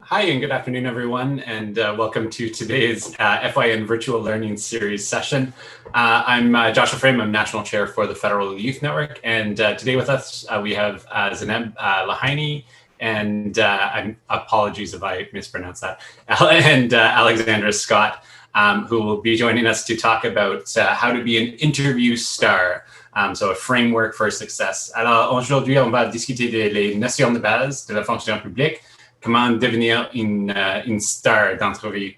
Hi and good afternoon, everyone, and welcome to today's FYN Virtual Learning Series session. I'm Joshua Frame. I'm National Chair for the Federal Youth Network, and today with us we have Zeneb Lahaini, and apologies if I mispronounced that, and Alexandra Scott, who will be joining us to talk about how to be an interview star. So a framework for success. Alors aujourd'hui, on va discuter des notions de base de la fonction publique, comment devenir une star d'entrevue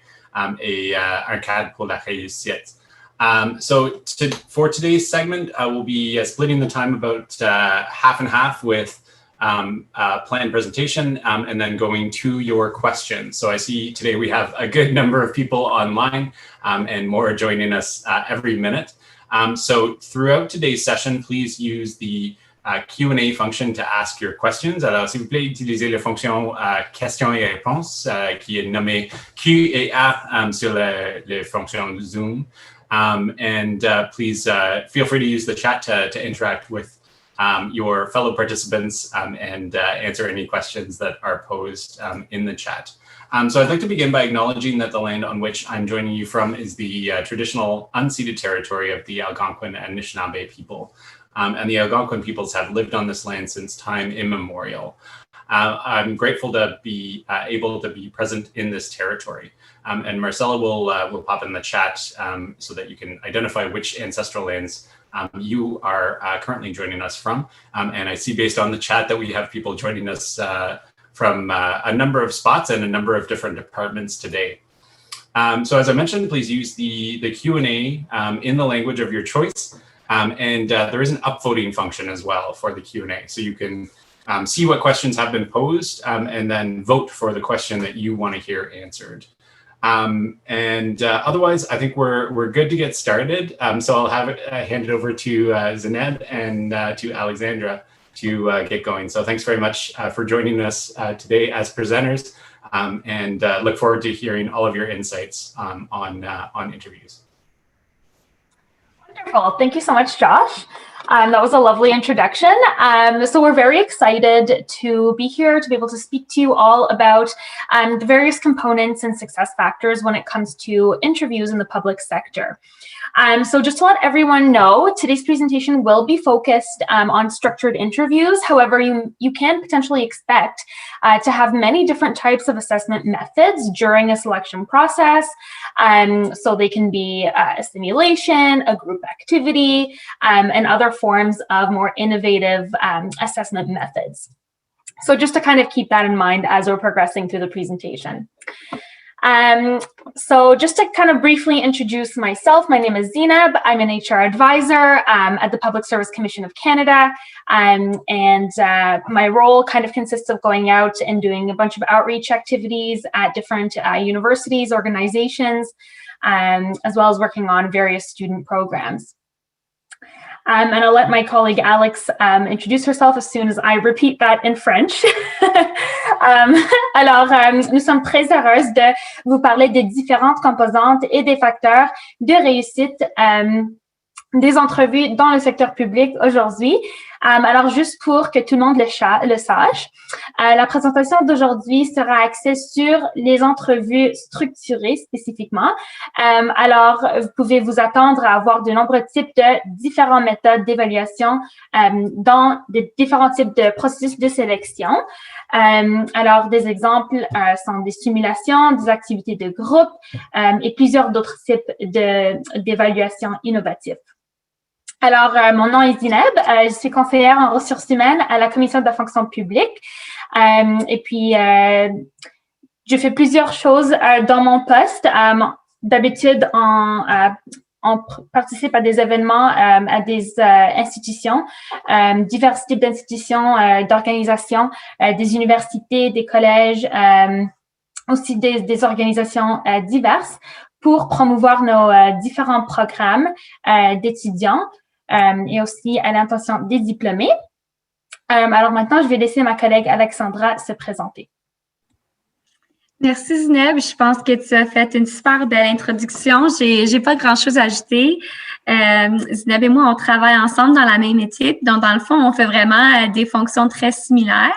et un cadre pour la réussite. For today's segment, we'll be splitting the time about half and half with a planned presentation and then going to your questions. So I see today we have a good number of people online and more joining us every minute. So throughout today's session, please use the Q&A function to ask your questions. Alors, s'il vous plaît, utilisez la fonction questions et réponses qui est nommée Q et A sur les fonctions Zoom. Please feel free to use the chat to interact with your fellow participants and answer any questions that are posed in the chat. So I'd like to begin by acknowledging that the land on which I'm joining you from is the traditional unceded territory of the Algonquin and Anishinaabe people. And the Algonquin peoples have lived on this land since time immemorial. I'm grateful to be able to be present in this territory. And Marcella will pop in the chat so that you can identify which ancestral lands you are currently joining us from. And I see based on the chat that we have people joining us from a number of spots and a number of different departments today. So as I mentioned, please use the Q&A in the language of your choice. There is an upvoting function as well for the Q&A. So you can see what questions have been posed and then vote for the question that you want to hear answered. Otherwise, I think we're good to get started. So I'll have it handed over to Zeneb and to Alexandra to get going. So thanks very much for joining us today as presenters, and look forward to hearing all of your insights on interviews. Wonderful. Thank you so much, Josh. That was a lovely introduction. So we're very excited to be here to be able to speak to you all about the various components and success factors when it comes to interviews in the public sector. So just to let everyone know, today's presentation will be focused on structured interviews. However, you can potentially expect to have many different types of assessment methods during a selection process. So they can be a simulation, a group activity, and other forms of more innovative assessment methods. So just to kind of keep that in mind as we're progressing through the presentation. So just to kind of briefly introduce myself, my name is Zeneb. I'm an HR advisor at the Public Service Commission of Canada. My role kind of consists of going out and doing a bunch of outreach activities at different universities, organizations, as well as working on various student programs. And I'll let my colleague Alex introduce herself as soon as I repeat that in French. Alors, nous sommes très heureuses de vous parler des différentes composantes et des facteurs de réussite des entrevues dans le secteur public aujourd'hui. Alors, juste pour que tout le monde le sache, la présentation d'aujourd'hui sera axée sur les entrevues structurées spécifiquement. Alors, vous pouvez vous attendre à avoir de nombreux types de différentes méthodes d'évaluation dans des différents types de processus de sélection. Alors, des exemples sont des simulations, des activités de groupe et plusieurs d'autres types d'évaluations innovatives. Alors, mon nom est Zeneb, je suis conseillère en ressources humaines à la Commission de la fonction publique. Et puis, je fais plusieurs choses dans mon poste. D'habitude, on participe à des événements, à des institutions, divers types d'institutions, d'organisations, des universités, des collèges, aussi des organisations diverses pour promouvoir nos différents programmes d'étudiants. Et aussi à l'intention des diplômés. Alors maintenant, je vais laisser ma collègue Alexandra se présenter. Merci Zineb, je pense que tu as fait une super belle introduction. J'ai pas grand-chose à ajouter. Zineb et moi, on travaille ensemble dans la même équipe, donc dans le fond, on fait vraiment des fonctions très similaires.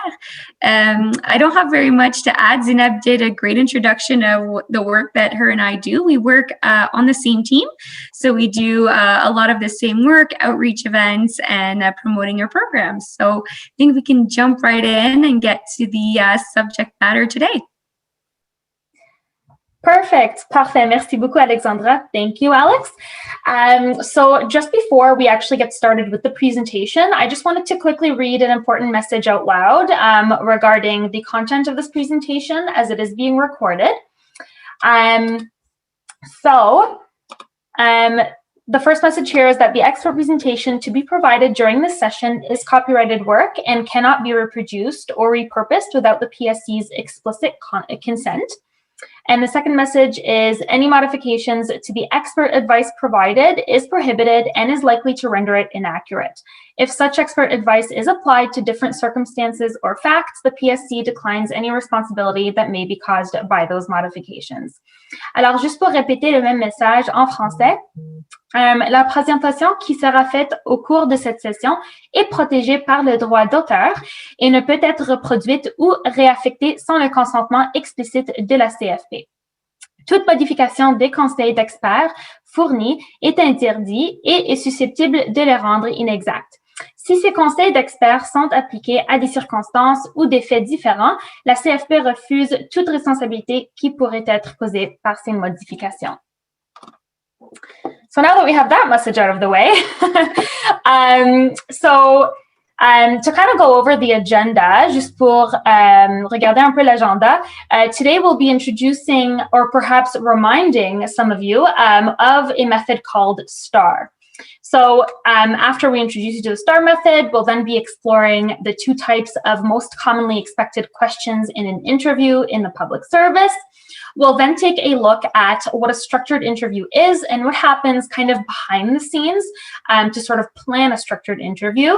I don't have very much to add. Zineb did a great introduction of the work that her and I do. We work on the same team, so we do a lot of the same work, outreach events, and promoting our programs. So I think we can jump right in and get to the subject matter today. Perfect. Parfait. Merci beaucoup, Alexandra. Thank you, Alex. So just before we actually get started with the presentation, I just wanted to quickly read an important message out loud regarding the content of this presentation as it is being recorded. The first message here is that the expert presentation to be provided during this session is copyrighted work and cannot be reproduced or repurposed without the PSC's explicit consent. And the second message is any modifications to the expert advice provided is prohibited and is likely to render it inaccurate. If such expert advice is applied to different circumstances or facts, the PSC declines any responsibility that may be caused by those modifications. Alors, juste pour répéter le même message en français, la présentation qui sera faite au cours de cette session est protégée par le droit d'auteur et ne peut être reproduite ou réaffectée sans le consentement explicite de la CFP. Toute modification des conseils d'experts fournis est interdite et est susceptible de les rendre inexacts. Si ces conseils d'experts sont appliqués à des circonstances ou des faits différents, la CFP refuse toute responsabilité qui pourrait être posée par ces modifications. So now that we have that message out of the way, to kind of go over the agenda, juste pour regarder un peu l'agenda, today we'll be introducing or perhaps reminding some of you of a method called S.T.A.R. So after we introduce you to the S.T.A.R method, we'll then be exploring the two types of most commonly expected questions in an interview in the public service. We'll then take a look at what a structured interview is and what happens kind of behind the scenes to sort of plan a structured interview.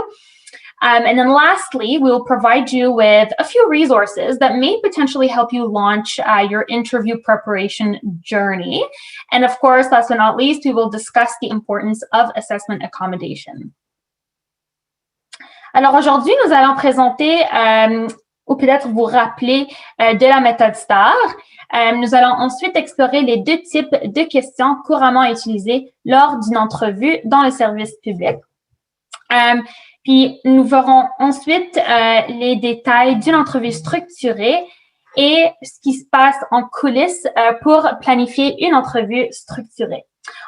And then lastly, we'll provide you with a few resources that may potentially help you launch your interview preparation journey. And of course, last but not least, we will discuss the importance of assessment accommodation. Alors aujourd'hui, nous allons présenter, ou peut-être vous rappeler de la méthode S.T.A.R. Nous allons ensuite explorer les deux types de questions couramment utilisées lors d'une entrevue dans le service public. Puis, nous verrons ensuite les détails d'une entrevue structurée et ce qui se passe en coulisses pour planifier une entrevue structurée.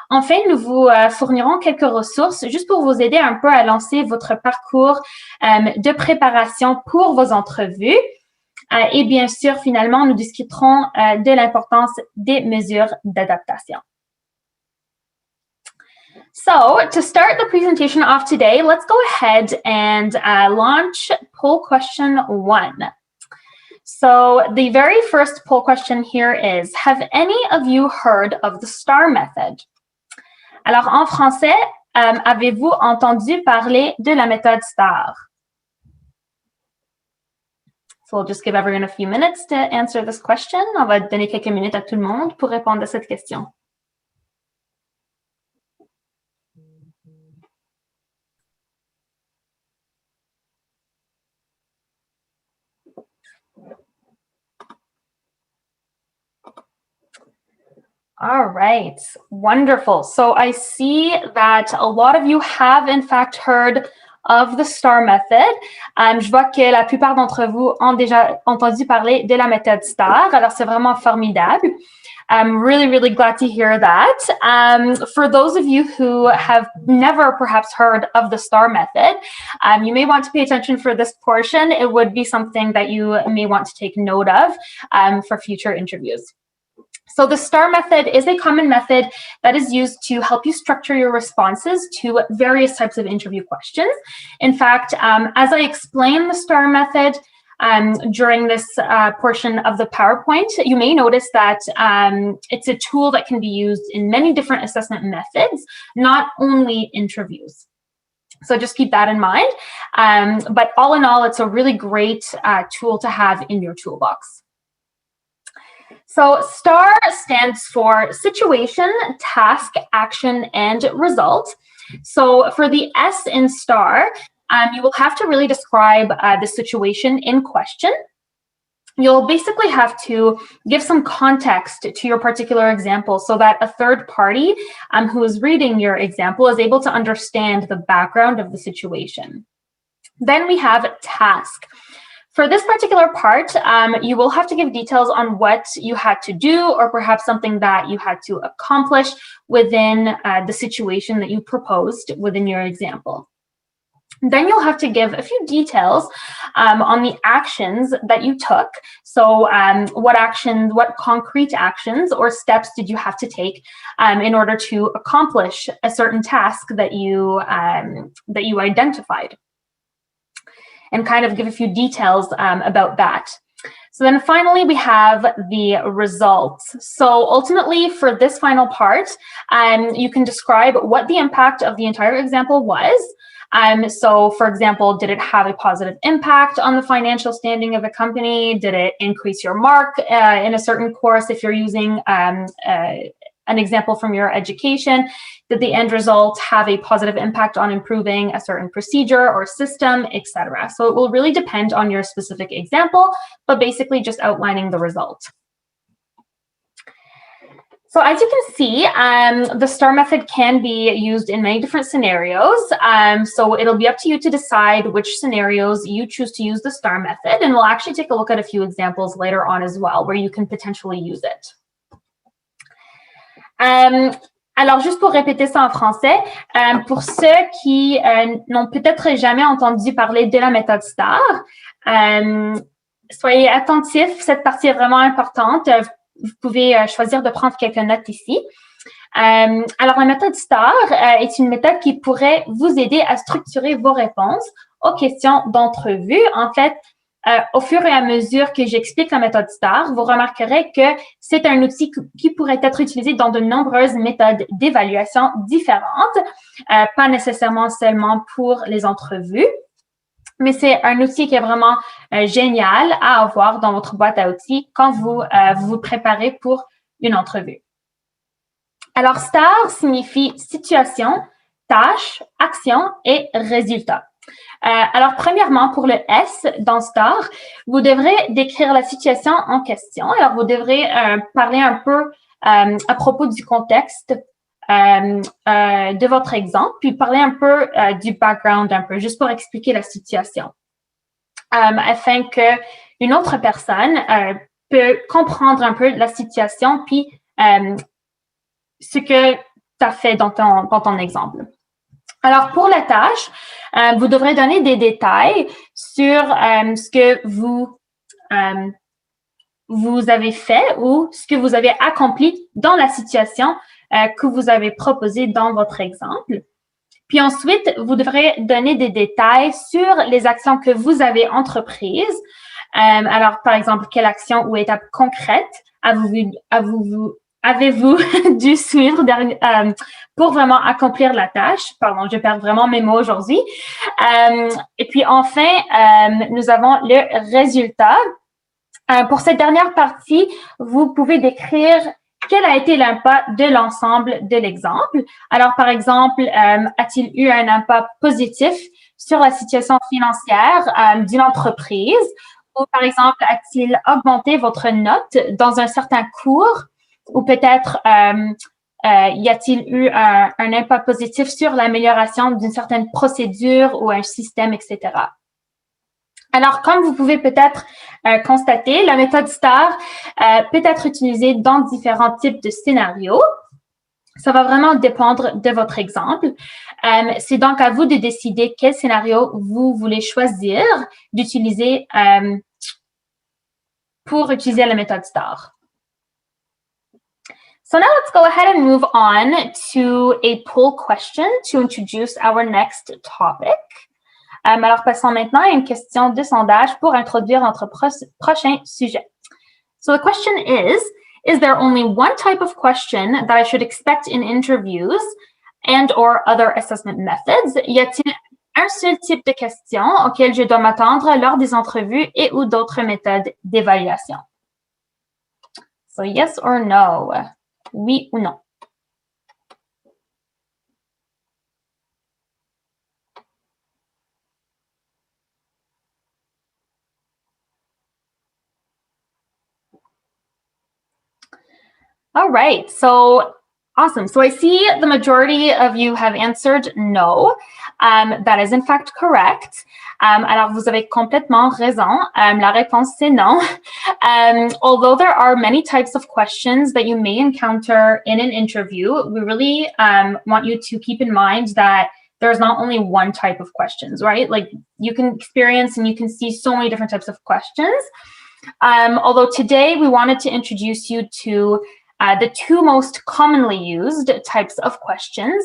Enfin, nous vous fournirons quelques ressources juste pour vous aider un peu à lancer votre parcours de préparation pour vos entrevues. Et bien sûr, finalement, nous discuterons de l'importance des mesures d'adaptation. So to start the presentation off today, let's go ahead and launch poll question 1. So the very first poll question here is, have any of you heard of the S.T.A.R method? Alors en français, avez-vous entendu parler de la méthode S.T.A.R? So we'll just give everyone a few minutes to answer this question. On va donner quelques minutes à tout le monde pour répondre à cette question. All right, wonderful. So I see that a lot of you have in fact heard of the S.T.A.R method. Je vois que la plupart d'entre vous ont déjà entendu parler de la méthode S.T.A.R. Alors c'est vraiment formidable. I'm really, really glad to hear that. For those of you who have never perhaps heard of the S.T.A.R method, you may want to pay attention for this portion. It would be something that you may want to take note of for future interviews. So the S.T.A.R method is a common method that is used to help you structure your responses to various types of interview questions. In fact, as I explain the S.T.A.R method during this portion of the PowerPoint, you may notice that it's a tool that can be used in many different assessment methods, not only interviews. So just keep that in mind. But all in all, it's a really great tool to have in your toolbox. So STAR stands for situation, task, action, and result. So for the S in STAR, you will have to really describe the situation in question. You'll basically have to give some context to your particular example so that a third party who is reading your example is able to understand the background of the situation. Then we have task. For this particular part, you will have to give details on what you had to do or perhaps something that you had to accomplish within the situation that you proposed within your example. Then you'll have to give a few details on the actions that you took. So what concrete actions or steps did you have to take in order to accomplish a certain task that you identified? And kind of give a few details about that. So then finally, we have the results. So ultimately, for this final part, you can describe what the impact of the entire example was. So for example, did it have a positive impact on the financial standing of the company? Did it increase your mark in a certain course if you're using an example from your education? Did the end result have a positive impact on improving a certain procedure or system, etc.? So it will really depend on your specific example, but basically just outlining the result. So as you can see, the STAR method can be used in many different scenarios. So it'll be up to you to decide which scenarios you choose to use the STAR method. And we'll actually take a look at a few examples later on as well, where you can potentially use it. Alors, juste pour répéter ça en français, pour ceux qui n'ont peut-être jamais entendu parler de la méthode S.T.A.R, soyez attentifs, cette partie est vraiment importante. Vous pouvez choisir de prendre quelques notes ici. Alors, la méthode S.T.A.R est une méthode qui pourrait vous aider à structurer vos réponses aux questions d'entrevue. En fait, au fur et à mesure que j'explique la méthode S.T.A.R, vous remarquerez que c'est un outil qui pourrait être utilisé dans de nombreuses méthodes d'évaluation différentes, pas nécessairement seulement pour les entrevues, mais c'est un outil qui est vraiment génial à avoir dans votre boîte à outils quand vous vous préparez pour une entrevue. Alors, S.T.A.R signifie situation, tâche, action et résultat. Alors, premièrement, pour le S dans S.T.A.R, vous devrez décrire la situation en question. Alors, vous devrez parler un peu à propos du contexte de votre exemple, puis parler un peu du background, un peu, juste pour expliquer la situation, afin que une autre personne peut comprendre un peu la situation, puis ce que tu as fait dans ton exemple. Alors, pour la tâche, vous devrez donner des détails sur ce que vous avez fait ou ce que vous avez accompli dans la situation que vous avez proposée dans votre exemple. Puis ensuite, vous devrez donner des détails sur les actions que vous avez entreprises. Alors, par exemple, quelle action ou étape concrète avez-vous dû suivre pour vraiment accomplir la tâche? Pardon, je perds vraiment mes mots aujourd'hui. Et puis enfin, nous avons le résultat. Pour cette dernière partie, vous pouvez décrire quel a été l'impact de l'ensemble de l'exemple. Alors, par exemple, a-t-il eu un impact positif sur la situation financière d'une entreprise? Ou par exemple, a-t-il augmenté votre note dans un certain cours? Ou peut-être, y a-t-il eu un impact positif sur l'amélioration d'une certaine procédure ou un système, etc. Alors, comme vous pouvez peut-être constater, la méthode S.T.A.R peut être utilisée dans différents types de scénarios. Ça va vraiment dépendre de votre exemple. C'est donc à vous de décider quel scénario vous voulez choisir d'utiliser pour utiliser la méthode S.T.A.R. So now let's go ahead and move on to a poll question to introduce our next topic. Alors, passons maintenant à une question de sondage pour introduire notre prochain sujet. So the question is there only one type of question that I should expect in interviews and or other assessment methods? Y a-t-il un seul type de question auquel je dois m'attendre lors des entrevues et ou d'autres méthodes d'évaluation? So yes or no? Oui ou non? All right, so awesome. So I see the majority of you have answered no. That is in fact correct. Alors, vous avez complètement raison. La réponse, c'est non. Although there are many types of questions that you may encounter in an interview, we really want you to keep in mind that there's not only one type of questions, right? Like you can experience and you can see so many different types of questions. Although today we wanted to introduce you to the two most commonly used types of questions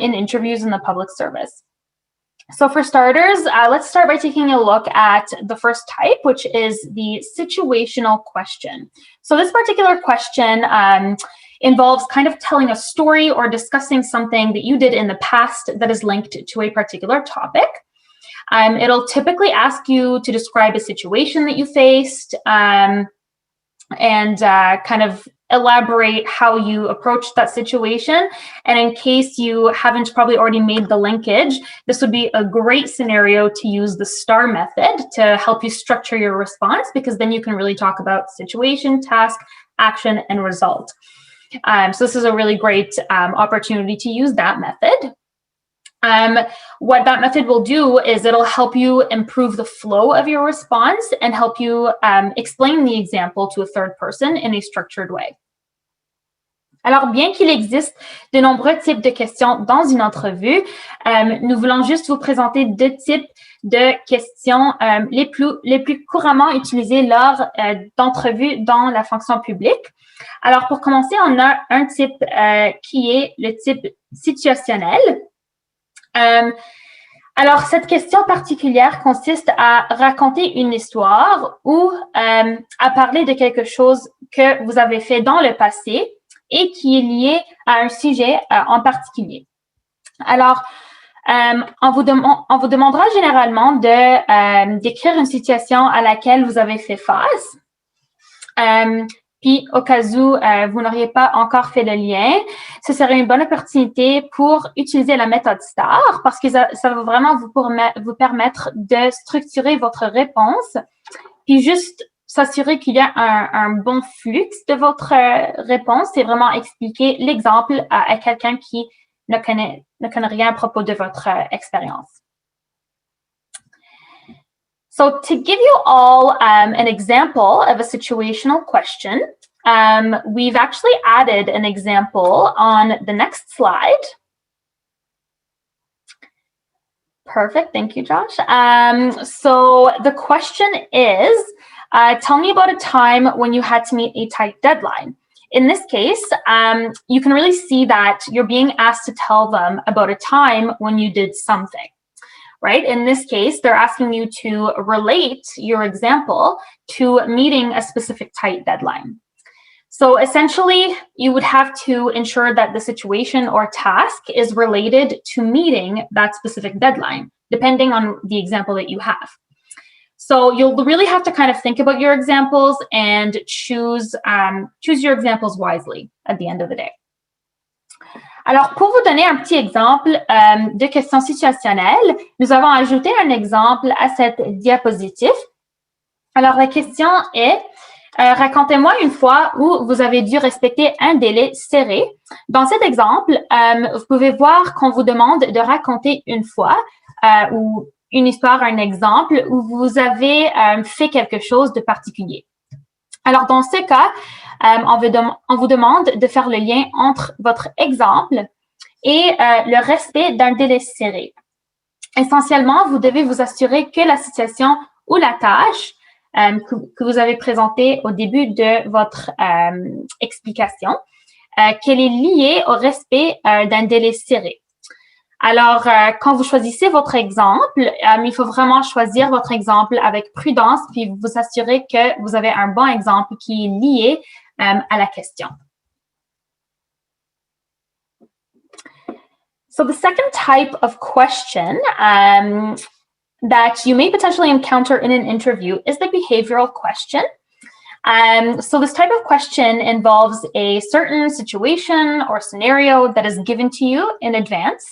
in interviews in the public service. So for starters, let's start by taking a look at the first type, which is the situational question. So this particular question involves kind of telling a story or discussing something that you did in the past that is linked to a particular topic. It'll typically ask you to describe a situation that you faced and kind of elaborate how you approached that situation. And in case you haven't probably already made the linkage, this would be a great scenario to use the S.T.A.R method to help you structure your response, because then you can really talk about situation, task, action, and result. So this is a really great opportunity to use that method. What that method will do is it'll help you improve the flow of your response and help you explain the example to a third person in a structured way. Alors, bien qu'il existe de nombreux types de questions dans une entrevue, nous voulons juste vous présenter deux types de questions les plus couramment utilisées lors d'entrevues dans la fonction publique. Alors, pour commencer, on a un type qui est le type situationnel. Alors, cette question particulière consiste à raconter une histoire ou à parler de quelque chose que vous avez fait dans le passé et qui est lié à un sujet en particulier. Alors, on vous demandera généralement d'écrire une situation à laquelle vous avez fait face. Puis, au cas où vous n'auriez pas encore fait le lien, ce serait une bonne opportunité pour utiliser la méthode S.T.A.R parce que ça va vraiment vous permettre de structurer votre réponse, puis juste s'assurer qu'il y a un bon flux de votre réponse et vraiment expliquer l'exemple à quelqu'un qui ne connaît rien à propos de votre expérience. So to give you all an example of a situational question, we've actually added an example on the next slide. Perfect, thank you, Josh. So the question is, tell me about a time when you had to meet a tight deadline. In this case, you can really see that you're being asked to tell them about a time when you did something. Right? In this case, they're asking you to relate your example to meeting a specific tight deadline. So essentially, you would have to ensure that the situation or task is related to meeting that specific deadline, depending on the example that you have. So you'll really have to kind of think about your examples and choose your examples wisely at the end of the day. Alors, pour vous donner un petit exemple de question situationnelle, nous avons ajouté un exemple à cette diapositive. Alors, la question est, racontez-moi une fois où vous avez dû respecter un délai serré. Dans cet exemple, vous pouvez voir qu'on vous demande de raconter une fois ou une histoire, un exemple où vous avez fait quelque chose de particulier. Alors, dans ce cas, on vous demande de faire le lien entre votre exemple et le respect d'un délai serré. Essentiellement, vous devez vous assurer que la situation ou la tâche que vous avez présentée au début de votre explication, qu'elle est liée au respect d'un délai serré. Alors, quand vous choisissez votre exemple, il faut vraiment choisir votre exemple avec prudence, puis vous assurer que vous avez un bon exemple qui est lié à la question. So the second type of question that you may potentially encounter in an interview is the behavioral question. So this type of question involves a certain situation or scenario that is given to you in advance.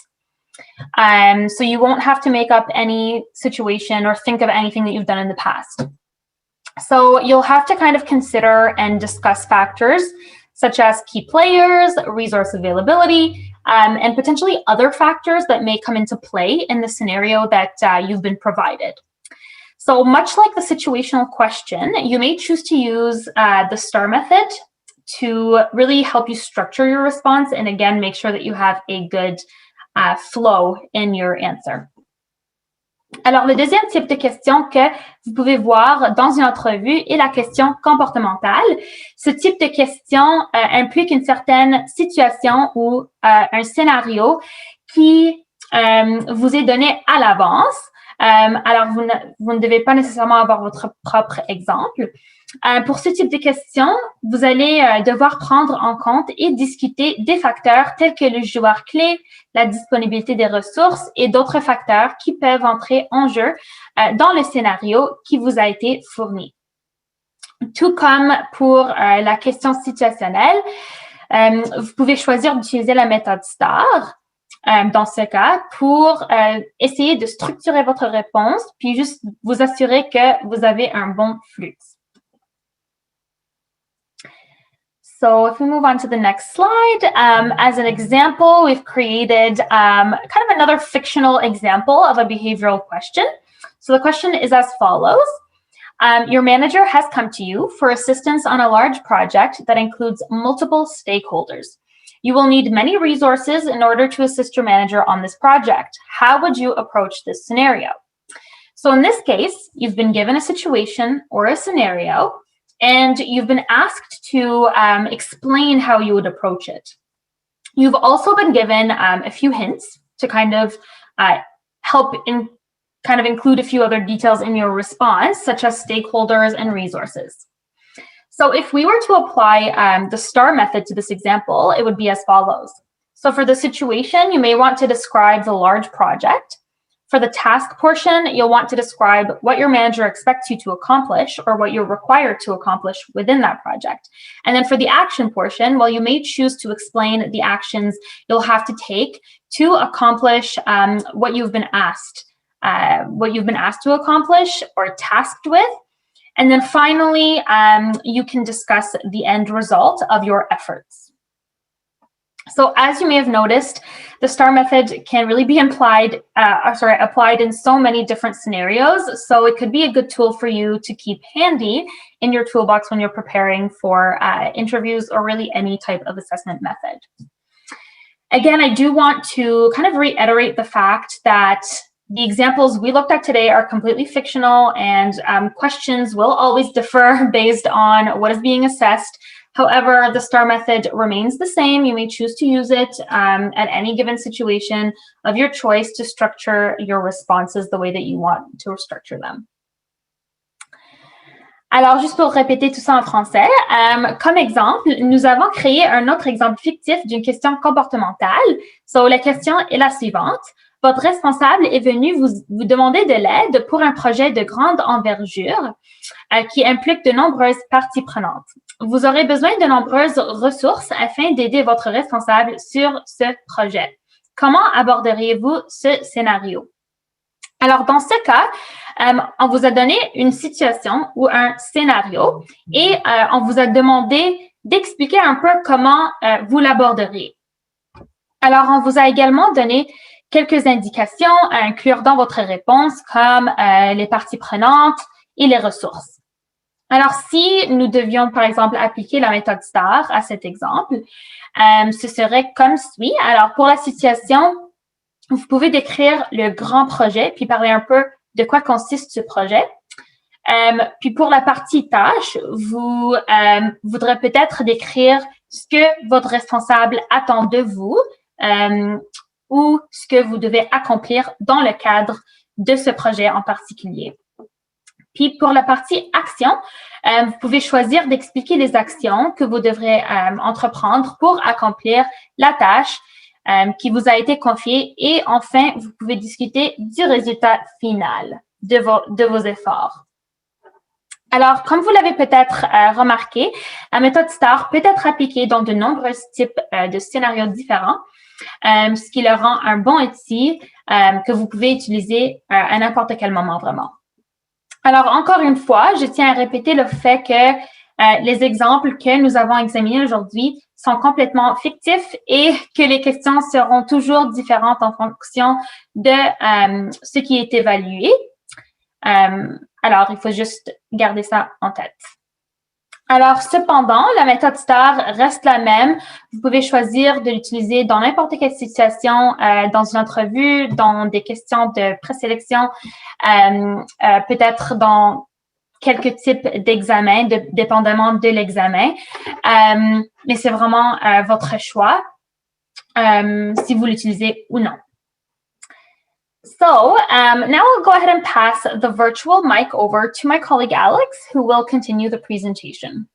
So you won't have to make up any situation or think of anything that you've done in the past. So you'll have to kind of consider and discuss factors such as key players, resource availability, and potentially other factors that may come into play in the scenario that you've been provided. So much like the situational question, you may choose to use the S.T.A.R method to really help you structure your response and again, make sure that you have a good flow in your answer. Alors, le deuxième type de question que vous pouvez voir dans une entrevue est la question comportementale. Ce type de question implique une certaine situation ou un scénario qui vous est donné à l'avance. Alors, vous ne devez pas nécessairement avoir votre propre exemple. Pour ce type de question, vous allez devoir prendre en compte et discuter des facteurs tels que le joueur clé, la disponibilité des ressources et d'autres facteurs qui peuvent entrer en jeu dans le scénario qui vous a été fourni. Tout comme pour la question situationnelle, vous pouvez choisir d'utiliser la méthode S.T.A.R dans ce cas pour essayer de structurer votre réponse puis juste vous assurer que vous avez un bon flux. So if we move on to the next slide, as an example, we've created kind of another fictional example of a behavioral question. So the question is as follows. Your manager has come to you for assistance on a large project that includes multiple stakeholders. You will need many resources in order to assist your manager on this project. How would you approach this scenario? So in this case, you've been given a situation or a scenario, and you've been asked to explain how you would approach it. You've also been given a few hints to kind of help include a few other details in your response, such as stakeholders and resources. So if we were to apply the S.T.A.R method to this example, it would be as follows. So for the situation, you may want to describe the large project. For the task portion, you'll want to describe what your manager expects you to accomplish or what you're required to accomplish within that project. And then for the action portion, well, you may choose to explain the actions you'll have to take to accomplish what you've been asked to accomplish or tasked with. And then finally, you can discuss the end result of your efforts. So as you may have noticed, the S.T.A.R method can really be applied in so many different scenarios. So it could be a good tool for you to keep handy in your toolbox when you're preparing for interviews or really any type of assessment method. Again, I do want to kind of reiterate the fact that the examples we looked at today are completely fictional, and questions will always differ based on what is being assessed. However, the S.T.A.R method remains the same. You may choose to use it at any given situation of your choice to structure your responses the way that you want to structure them. Alors, juste pour répéter tout ça en français, comme exemple, nous avons créé un autre exemple fictif d'une question comportementale. So, la question est la suivante. Votre responsable est venu vous demander de l'aide pour un projet de grande envergure qui implique de nombreuses parties prenantes. Vous aurez besoin de nombreuses ressources afin d'aider votre responsable sur ce projet. Comment aborderiez-vous ce scénario? Alors, dans ce cas, on vous a donné une situation ou un scénario et on vous a demandé d'expliquer un peu comment vous l'aborderiez. Alors, on vous a également donné quelques indications à inclure dans votre réponse, comme les parties prenantes et les ressources. Alors, si nous devions, par exemple, appliquer la méthode S.T.A.R à cet exemple, ce serait comme suit. Alors, pour la situation, vous pouvez décrire le grand projet, puis parler un peu de quoi consiste ce projet. Puis pour la partie tâche, vous voudrez peut-être décrire ce que votre responsable attend de vous, ou ce que vous devez accomplir dans le cadre de ce projet en particulier. Puis pour la partie action, vous pouvez choisir d'expliquer les actions que vous devrez entreprendre pour accomplir la tâche qui vous a été confiée. Et enfin, vous pouvez discuter du résultat final de vos efforts. Alors, comme vous l'avez peut-être remarqué, la méthode S.T.A.R peut être appliquée dans de nombreux types de scénarios différents, ce qui le rend un bon outil que vous pouvez utiliser à n'importe quel moment vraiment. Alors, encore une fois, je tiens à répéter le fait que les exemples que nous avons examinés aujourd'hui sont complètement fictifs et que les questions seront toujours différentes en fonction de ce qui est évalué. Alors, il faut juste garder ça en tête. Alors, cependant, la méthode S.T.A.R reste la même. Vous pouvez choisir de l'utiliser dans n'importe quelle situation, dans une entrevue, dans des questions de présélection, peut-être dans quelques types d'examens, dépendamment de l'examen. Mais c'est vraiment votre choix, si vous l'utilisez ou non. So now I'll go ahead and pass the virtual mic over to my colleague Alex, who will continue the presentation.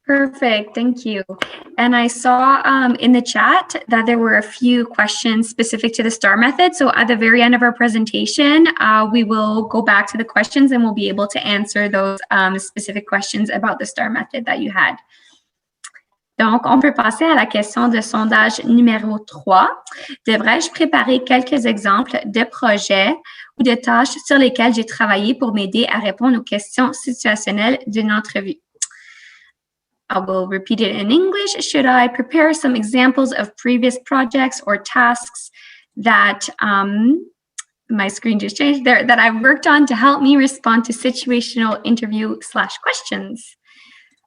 Perfect, thank you. And I saw in the chat that there were a few questions specific to the STAR method. So at the very end of our presentation, we will go back to the questions and we'll be able to answer those specific questions about the STAR method that you had. Donc, on peut passer à la question de sondage numéro 3. Devrais-je préparer quelques exemples de projets ou de tâches sur lesquelles j'ai travaillé pour m'aider à répondre aux questions situationnelles d'une entrevue? I will repeat it in English. Should I prepare some examples of previous projects or tasks that, my screen just changed there, that I've worked on to help me respond to situational interview/questions?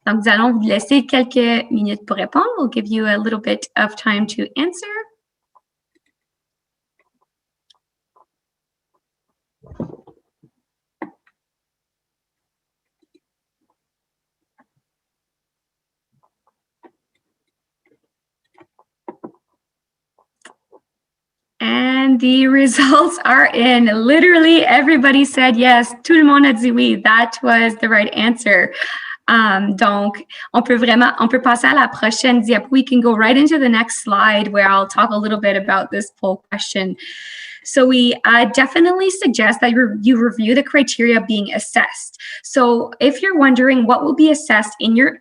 Donc, nous allons vous laisser quelques minutes pour répondre. We'll give you a little bit of time to answer. And the results are in. Literally, everybody said yes. Tout le monde a dit oui. That was the right answer. Donc, on peut passer à la prochaine diapo. We can go right into the next slide where I'll talk a little bit about this poll question. So we definitely suggest that you review the criteria being assessed. So if you're wondering what will be assessed in your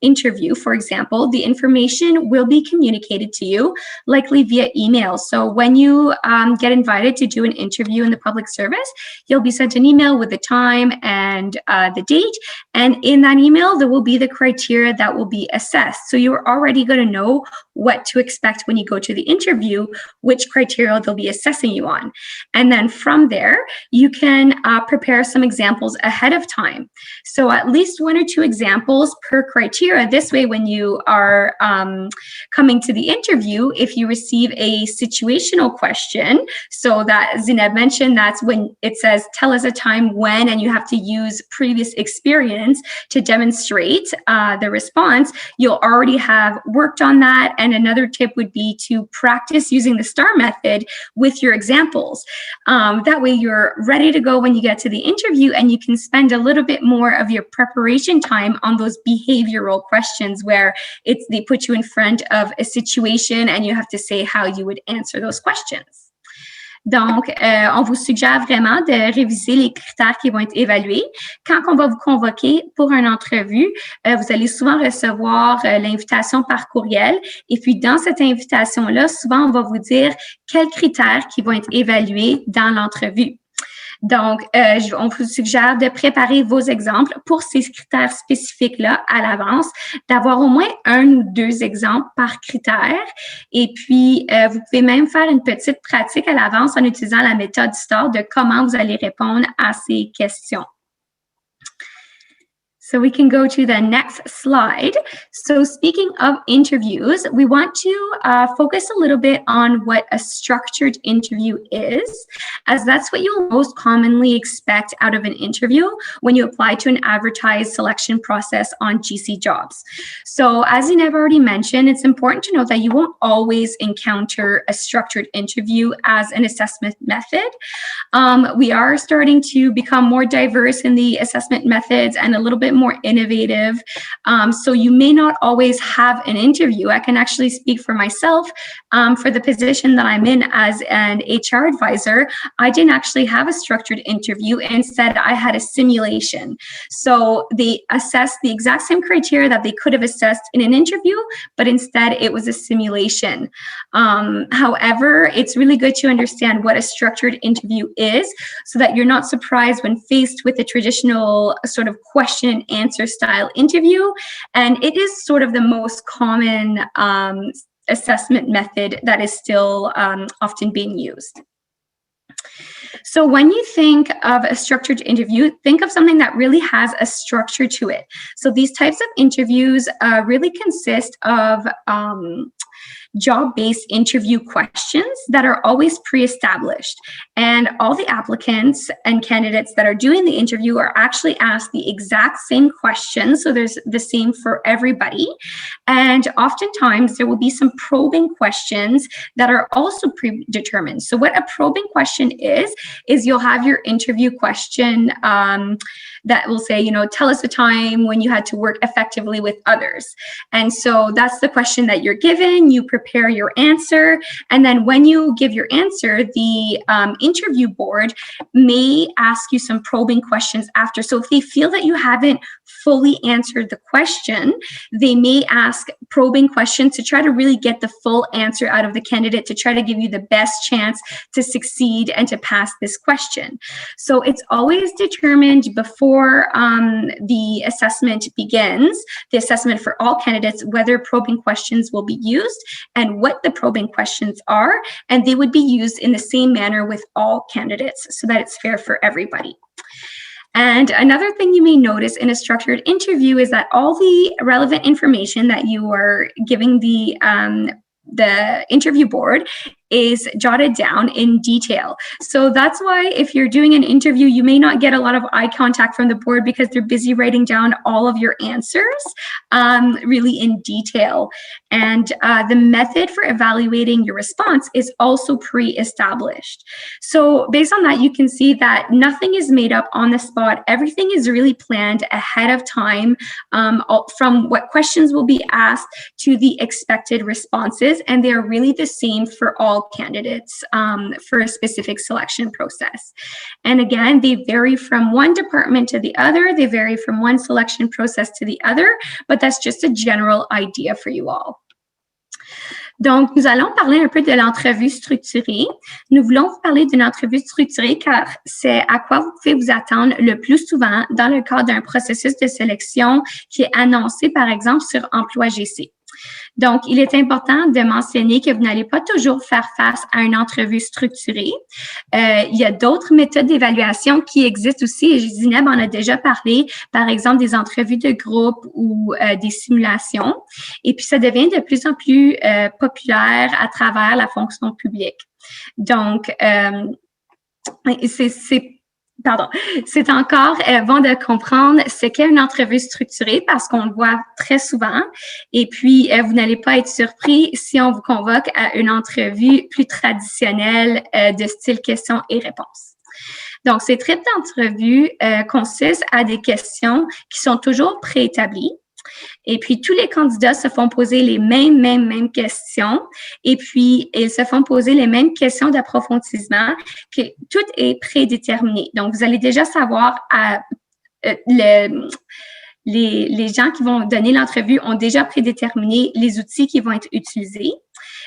interview, for example, the information will be communicated to you, likely via email. So when you get invited to do an interview in the public service, you'll be sent an email with the time and the date. And in that email, there will be the criteria that will be assessed. So you're already going to know what to expect when you go to the interview, which criteria they'll be assessing you on. And then from there, you can prepare some examples ahead of time. So at least 1 or 2 examples per criteria. This way, when you are coming to the interview, if you receive a situational question, so that Zineb mentioned, that's when it says, tell us a time when, and you have to use previous experience to demonstrate the response, you'll already have worked on that. And another tip would be to practice using the STAR method with your examples. That way you're ready to go when you get to the interview, and you can spend a little bit more of your preparation time on those behavioral questions where they put you in front of a situation and you have to say how you would answer those questions. Donc, on vous suggère vraiment de réviser les critères qui vont être évalués. Quand on va vous convoquer pour une entrevue, vous allez souvent recevoir l'invitation par courriel. Et puis, dans cette invitation-là, souvent, on va vous dire quels critères qui vont être évalués dans l'entrevue. Donc, on vous suggère de préparer vos exemples pour ces critères spécifiques-là à l'avance, d'avoir au moins 1 ou 2 exemples par critère. Et puis, vous pouvez même faire une petite pratique à l'avance en utilisant la méthode S.T.A.R de comment vous allez répondre à ces questions. So we can go to the next slide. So speaking of interviews, we want to focus a little bit on what a structured interview is, as that's what you'll most commonly expect out of an interview when you apply to an advertised selection process on GC jobs. So as Zineb already mentioned, it's important to note that you won't always encounter a structured interview as an assessment method. We are starting to become more diverse in the assessment methods and a little bit more innovative. So you may not always have an interview. I can actually speak for myself. For the position that I'm in as an HR advisor, I didn't actually have a structured interview. Instead, I had a simulation. So they assessed the exact same criteria that they could have assessed in an interview, but instead it was a simulation. However, it's really good to understand what a structured interview is so that you're not surprised when faced with a traditional sort of question and answer style interview. And it is sort of the most common assessment method that is still often being used. So when you think of a structured interview, think of something that really has a structure to it. So these types of interviews really consist of job-based interview questions that are always pre-established. And all the applicants and candidates that are doing the interview are actually asked the exact same questions. So there's the same for everybody. And oftentimes there will be some probing questions that are also predetermined. So what a probing question is you'll have your interview question that will say, tell us a time when you had to work effectively with others. And so that's the question that you're given. You prepare your answer. And then when you give your answer, the interview board may ask you some probing questions after. So if they feel that you haven't fully answered the question, they may ask probing questions to try to really get the full answer out of the candidate, to try to give you the best chance to succeed and to pass this question. So it's always determined before the assessment begins, the assessment for all candidates, whether probing questions will be used and what the probing questions are, and they would be used in the same manner with all candidates so that it's fair for everybody. And another thing you may notice in a structured interview is that all the relevant information that you are giving the interview board is jotted down in detail. So that's why if you're doing an interview, you may not get a lot of eye contact from the board because they're busy writing down all of your answers really in detail. And the method for evaluating your response is also pre-established. So based on that, you can see that nothing is made up on the spot. Everything is really planned ahead of time, from what questions will be asked to the expected responses. And they are really the same for all candidates for a specific selection process. And again, they vary from one department to the other. They vary from one selection process to the other, but that's just a general idea for you all. Donc, nous allons parler un peu de l'entrevue structurée. Nous voulons vous parler d'une entrevue structurée car c'est à quoi vous pouvez vous attendre le plus souvent dans le cadre d'un processus de sélection qui est annoncé, par exemple, sur Emploi GC. Donc, il est important de mentionner que vous n'allez pas toujours faire face à une entrevue structurée. Il y a d'autres méthodes d'évaluation qui existent aussi, et Zineb en a déjà parlé, par exemple des entrevues de groupe ou des simulations. Et puis, ça devient de plus en plus populaire à travers la fonction publique. Donc, c'est encore bon de comprendre ce qu'est une entrevue structurée parce qu'on le voit très souvent. Et puis, vous n'allez pas être surpris si on vous convoque à une entrevue plus traditionnelle de style questions et réponses. Donc, ces types d'entrevues consistent à des questions qui sont toujours préétablies. Et puis, tous les candidats se font poser les mêmes questions. Et puis, ils se font poser les mêmes questions d'approfondissement, que tout est prédéterminé. Donc, vous allez déjà savoir, les gens qui vont donner l'entrevue ont déjà prédéterminé les outils qui vont être utilisés.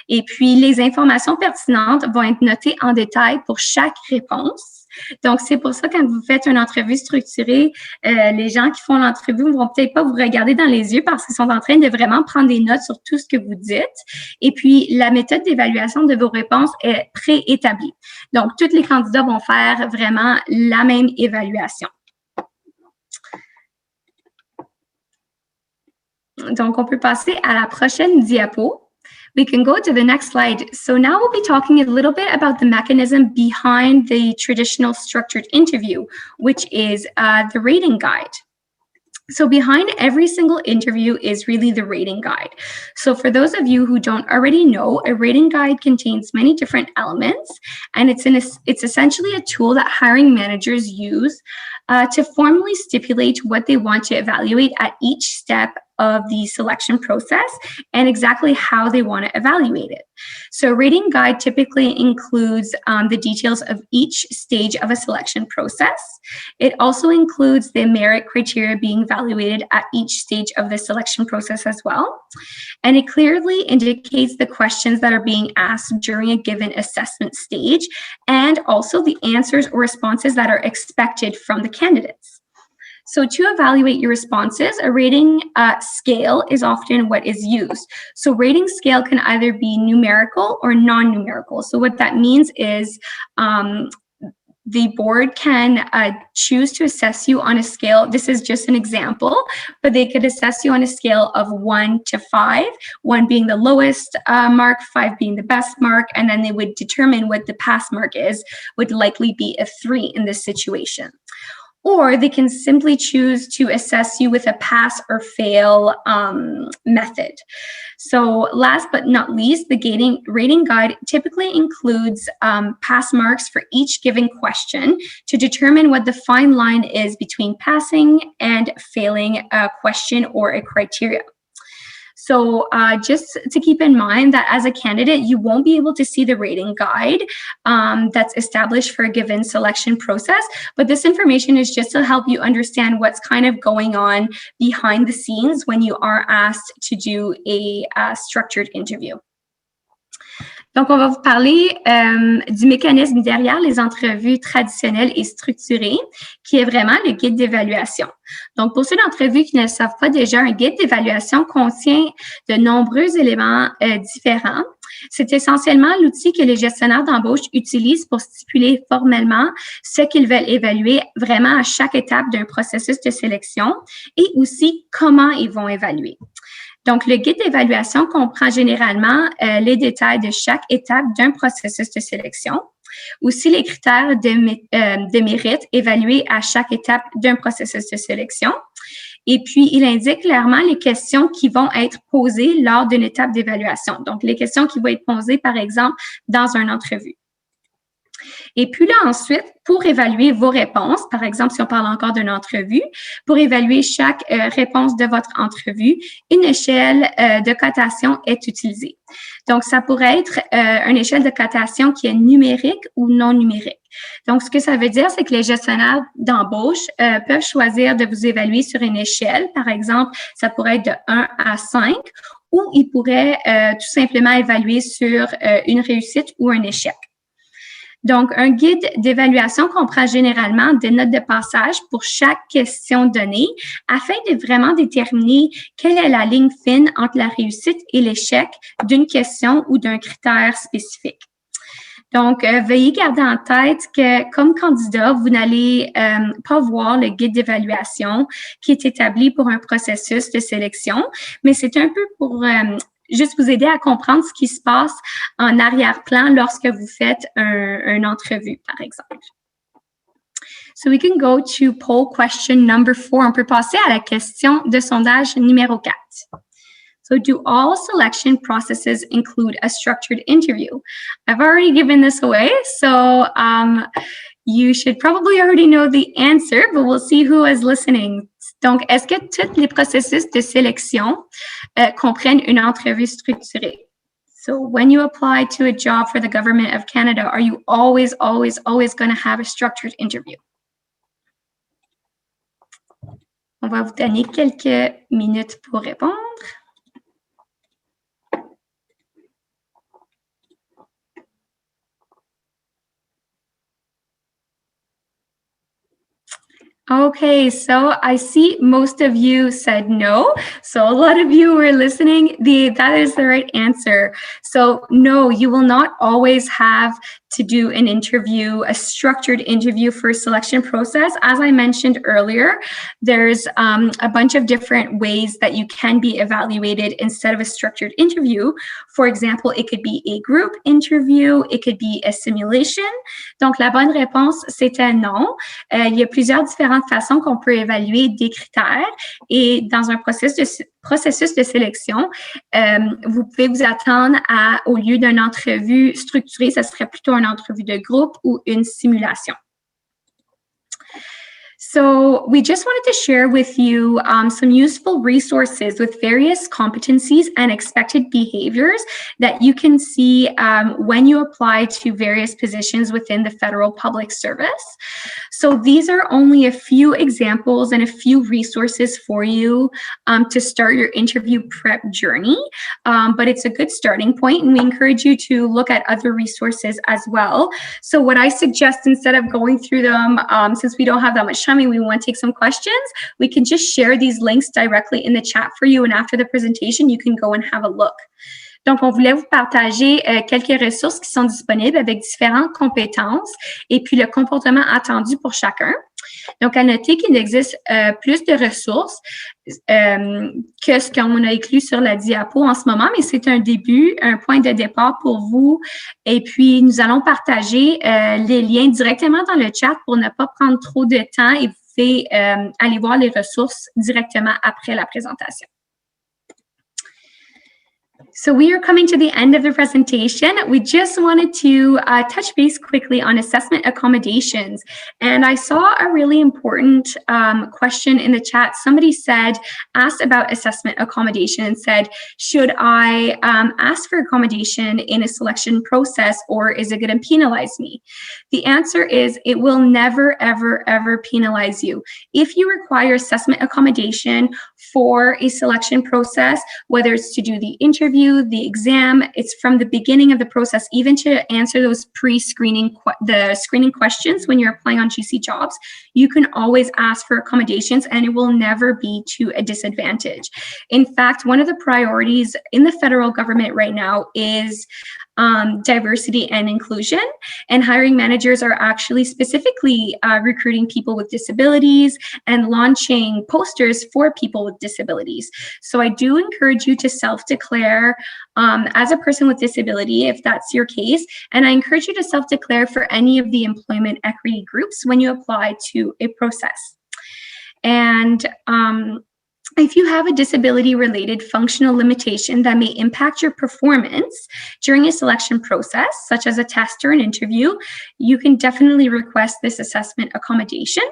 Et puis, les informations pertinentes vont être notées en détail pour chaque réponse. Donc, c'est pour ça, quand vous faites une entrevue structurée, les gens qui font l'entrevue ne vont peut-être pas vous regarder dans les yeux parce qu'ils sont en train de vraiment prendre des notes sur tout ce que vous dites. Et puis, la méthode d'évaluation de vos réponses est préétablie. Donc, tous les candidats vont faire vraiment la même évaluation. Donc, on peut passer à la prochaine diapo. We can go to the next slide. So now we'll be talking a little bit about the mechanism behind the traditional structured interview, which is the rating guide. So behind every single interview is really the rating guide. So for those of you who don't already know, a rating guide contains many different elements, and it's essentially a tool that hiring managers use to formally stipulate what they want to evaluate at each step of the selection process and exactly how they want to evaluate it. So a rating guide typically includes the details of each stage of a selection process. It also includes the merit criteria being evaluated at each stage of the selection process as well. And it clearly indicates the questions that are being asked during a given assessment stage and also the answers or responses that are expected from the candidates. So to evaluate your responses, a rating scale is often what is used. So rating scale can either be numerical or non-numerical. So what that means is the board can choose to assess you on a scale. This is just an example, but they could assess you on a scale of 1 to 5, 1 being the lowest mark, 5 being the best mark, and then they would determine what the pass mark is, would likely be a 3 in this situation. Or they can simply choose to assess you with a pass or fail method. So last but not least, the rating guide typically includes pass marks for each given question to determine what the fine line is between passing and failing a question or a criteria. So just to keep in mind that as a candidate, you won't be able to see the rating guide that's established for a given selection process, but this information is just to help you understand what's kind of going on behind the scenes when you are asked to do a structured interview. Donc, on va vous parler du mécanisme derrière les entrevues traditionnelles et structurées, qui est vraiment le guide d'évaluation. Donc, pour ceux d'entre vous qui ne le savent pas déjà, un guide d'évaluation contient de nombreux éléments différents. C'est essentiellement l'outil que les gestionnaires d'embauche utilisent pour stipuler formellement ce qu'ils veulent évaluer vraiment à chaque étape d'un processus de sélection et aussi comment ils vont évaluer. Donc, le guide d'évaluation comprend généralement les détails de chaque étape d'un processus de sélection, aussi les critères de mérite évalués à chaque étape d'un processus de sélection. Et puis, il indique clairement les questions qui vont être posées lors d'une étape d'évaluation. Donc, les questions qui vont être posées, par exemple, dans une entrevue. Et puis là, ensuite, pour évaluer vos réponses, par exemple, si on parle encore d'une entrevue, pour évaluer chaque réponse de votre entrevue, une échelle de cotation est utilisée. Donc, ça pourrait être une échelle de cotation qui est numérique ou non numérique. Donc, ce que ça veut dire, c'est que les gestionnaires d'embauche peuvent choisir de vous évaluer sur une échelle. Par exemple, ça pourrait être de 1 à 5 ou ils pourraient tout simplement évaluer sur une réussite ou un échec. Donc, un guide d'évaluation comprend généralement des notes de passage pour chaque question donnée afin de vraiment déterminer quelle est la ligne fine entre la réussite et l'échec d'une question ou d'un critère spécifique. Donc, veuillez garder en tête que comme candidat, vous n'allez pas voir le guide d'évaluation qui est établi pour un processus de sélection, mais c'est un peu pour juste vous aider à comprendre ce qui se passe en arrière-plan lorsque vous faites une entrevue, par exemple. So we can go to poll question number 4. On peut passer à la question de sondage numéro 4. So do all selection processes include a structured interview? I've already given this away, so you should probably already know the answer, but we'll see who is listening. Donc, est-ce que tous les processus de sélection comprennent une entrevue structurée? So, when you apply to a job for the government of Canada, are you always going to have a structured interview? On va vous donner quelques minutes pour répondre. Okay, so I see most of you said no. So a lot of you were listening. That is the right answer. So no, you will not always have to do an interview, a structured interview for a selection process. As I mentioned earlier, there's a bunch of different ways that you can be evaluated instead of a structured interview. For example, it could be a group interview, it could be a simulation. Donc, la bonne réponse, c'était non. Il y a plusieurs différentes façons qu'on peut évaluer des critères et dans un processus de sélection, vous pouvez vous attendre au lieu d'une entrevue structurée, ce serait plutôt une entrevue de groupe ou une simulation. So we just wanted to share with you some useful resources with various competencies and expected behaviors that you can see when you apply to various positions within the federal public service. So these are only a few examples and a few resources for you to start your interview prep journey, but it's a good starting point, and we encourage you to look at other resources as well. So what I suggest, instead of going through them, since we don't have that much time and we want to take some questions, we can just share these links directly in the chat for you, and after the presentation, you can go and have a look. Donc, on voulait vous partager quelques ressources qui sont disponibles avec différentes compétences et puis le comportement attendu pour chacun. Donc, à noter qu'il existe plus de ressources que ce qu'on a inclus sur la diapo en ce moment, mais c'est un début, un point de départ pour vous. Et puis, nous allons partager les liens directement dans le chat pour ne pas prendre trop de temps et vous pouvez aller voir les ressources directement après la présentation. So we are coming to the end of the presentation. We just wanted to touch base quickly on assessment accommodations. And I saw a really important question in the chat. Somebody asked about assessment accommodation and said, should I ask for accommodation in a selection process, or is it going to penalize me? The answer is it will never, ever, ever penalize you. If you require assessment accommodation for a selection process, whether it's to do the interview, the exam, it's from the beginning of the process, even to answer those screening questions when you're applying on GC jobs, you can always ask for accommodations and it will never be to a disadvantage. In fact, one of the priorities in the federal government right now is diversity and inclusion, and hiring managers are actually specifically recruiting people with disabilities and launching posters for people with disabilities. So I do encourage you to self-declare as a person with disability, if that's your case, and I encourage you to self-declare for any of the employment equity groups when you apply to a process. And if you have a disability-related functional limitation that may impact your performance during a selection process, such as a test or an interview, you can definitely request this assessment accommodation.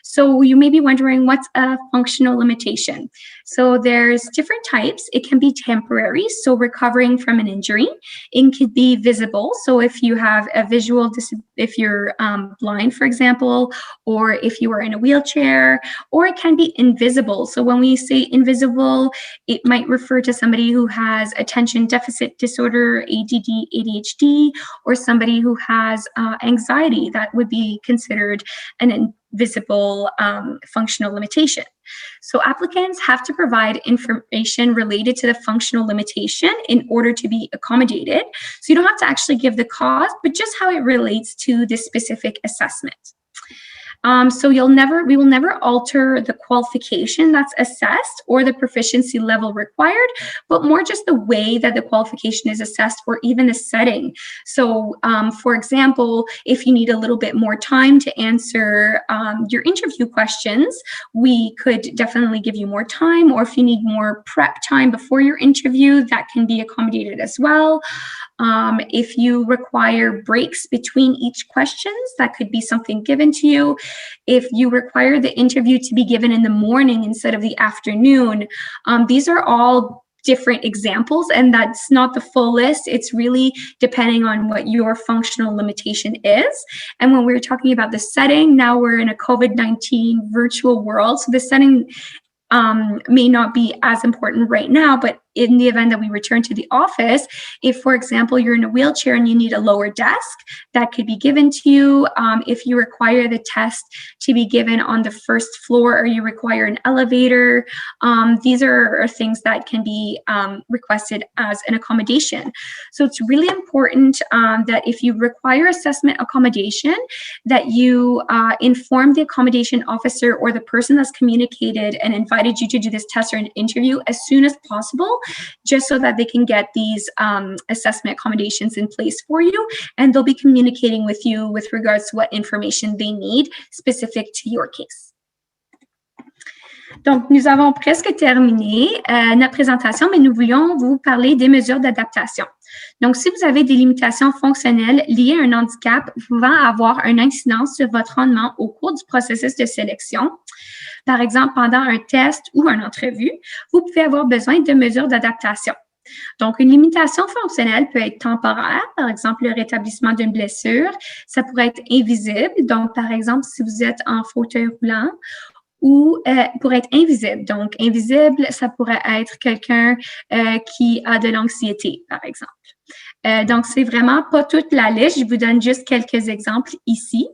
So you may be wondering, what's a functional limitation? So there's different types. It can be temporary, so recovering from an injury. It could be visible, so if you have a if you're blind, for example, or if you are in a wheelchair, or it can be invisible. So when we say invisible, it might refer to somebody who has attention deficit disorder, ADD, ADHD, or somebody who has anxiety. That would be considered an invisible functional limitation. So applicants have to provide information related to the functional limitation in order to be accommodated. So you don't have to actually give the cause, but just how it relates to this specific assessment. So we will never alter the qualification that's assessed or the proficiency level required, but more just the way that the qualification is assessed or even the setting. So for example, if you need a little bit more time to answer your interview questions, we could definitely give you more time, or if you need more prep time before your interview, that can be accommodated as well. If you require breaks between each questions, that could be something given to you. If you require the interview to be given in the morning instead of the afternoon, these are all different examples, and that's not the full list. It's really depending on what your functional limitation is. And when we're talking about the setting, now we're in a COVID-19 virtual world, so the setting may not be as important right now, but in the event that we return to the office, if, for example, you're in a wheelchair and you need a lower desk, that could be given to you. If you require the test to be given on the first floor, or you require an elevator, these are things that can be requested as an accommodation. So it's really important that if you require assessment accommodation, that you inform the accommodation officer or the person that's communicated and invited you to do this test or an interview as soon as possible, just so that they can get these assessment accommodations in place for you, and they'll be communicating with you with regards to what information they need specific to your case. Donc, nous avons presque terminé notre présentation, mais nous voulions vous parler des mesures d'adaptation. Donc, si vous avez des limitations fonctionnelles liées à un handicap pouvant avoir une incidence sur votre rendement au cours du processus de sélection, par exemple pendant un test ou une entrevue, vous pouvez avoir besoin de mesures d'adaptation. Donc, une limitation fonctionnelle peut être temporaire, par exemple le rétablissement d'une blessure. Ça pourrait être invisible, donc par exemple si vous êtes en fauteuil roulant, ou pour être invisible. Donc, invisible, ça pourrait être quelqu'un qui a de l'anxiété, par exemple. Donc, c'est vraiment pas toute la liste. Je vous donne juste quelques exemples ici.